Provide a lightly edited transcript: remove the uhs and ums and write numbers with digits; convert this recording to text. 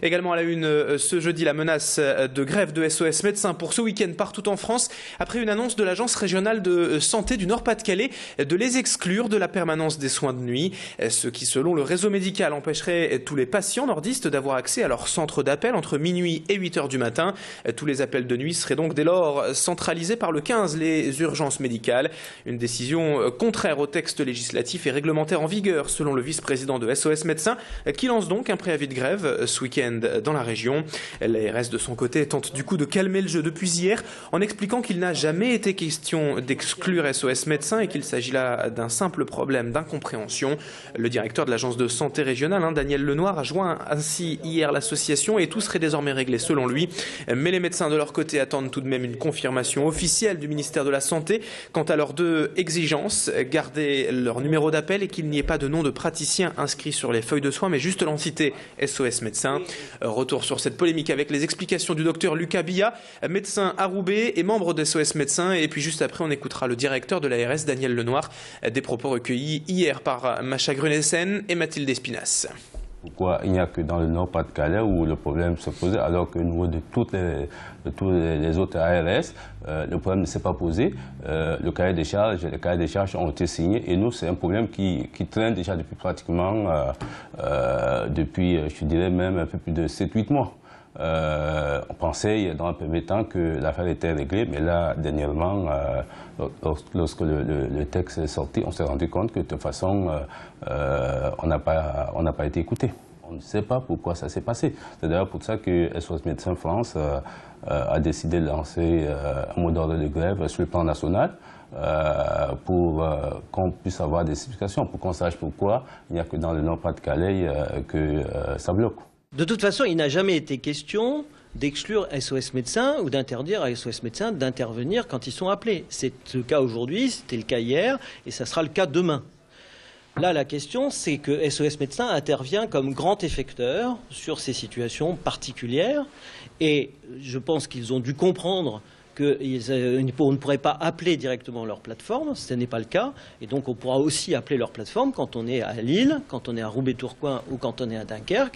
Également à la une ce jeudi, la menace de grève de SOS Médecins pour ce week-end partout en France, après une annonce de l'Agence régionale de santé du Nord-Pas-de-Calais de les exclure de la permanence des soins de nuit, ce qui selon le réseau médical empêcherait tous les patients nordistes d'avoir accès à leur centre d'appel entre minuit et 8 h du matin. Tous les appels de nuit seraient donc dès lors centralisés par le 15, les urgences médicales. Une décision contraire au texte législatif et réglementaire en vigueur selon le vice-président de SOS Médecins qui lance donc un préavis de grève ce week-end dans la région. L'ARS de son côté tente du coup de calmer le jeu depuis hier en expliquant qu'il n'a jamais été question d'exclure SOS Médecins et qu'il s'agit là d'un simple problème d'incompréhension. Le directeur de l'agence de santé régionale, Daniel Lenoir, a joint ainsi hier l'association et tout serait désormais réglé selon lui. Mais les médecins de leur côté attendent tout de même une confirmation officielle du ministère de la Santé quant à leurs deux exigences, garder leur numéro d'appel et qu'il n'y ait pas de nom de praticien inscrit sur les feuilles de soins mais juste l'entité SOS Médecins. Retour sur cette polémique avec les explications du docteur Lucas Billa, médecin à Roubaix et membre d'SOS Médecins. Et puis juste après, on écoutera le directeur de l'ARS, Daniel Lenoir, des propos recueillis hier par Macha Grunessen et Mathilde Espinas. Pourquoi il n'y a que dans le Nord-Pas-de-Calais où le problème se posait, alors qu'au niveau de tous les autres ARS, le problème ne s'est pas posé. Les cahiers des charges ont été signés et nous, c'est un problème qui traîne déjà depuis pratiquement, je dirais même un peu plus de 7-8 mois. On pensait dans un premier temps que l'affaire était réglée, mais là, dernièrement, lorsque le texte est sorti, on s'est rendu compte que de toute façon, on n'a pas été écouté. On ne sait pas pourquoi ça s'est passé. C'est d'ailleurs pour ça que SOS Médecins France a décidé de lancer un mot d'ordre de grève sur le plan national pour qu'on puisse avoir des explications, pour qu'on sache pourquoi il n'y a que dans le Nord-Pas-de-Calais que ça bloque. De toute façon, il n'a jamais été question d'exclure SOS Médecins ou d'interdire à SOS Médecins d'intervenir quand ils sont appelés. C'est le cas aujourd'hui, c'était le cas hier et ça sera le cas demain. Là, la question, c'est que SOS Médecins intervient comme grand effecteur sur ces situations particulières et je pense qu'ils ont dû comprendre qu'on ne pourrait pas appeler directement leur plateforme, ce n'est pas le cas, et donc on pourra aussi appeler leur plateforme quand on est à Lille, quand on est à Roubaix-Tourcoing ou quand on est à Dunkerque.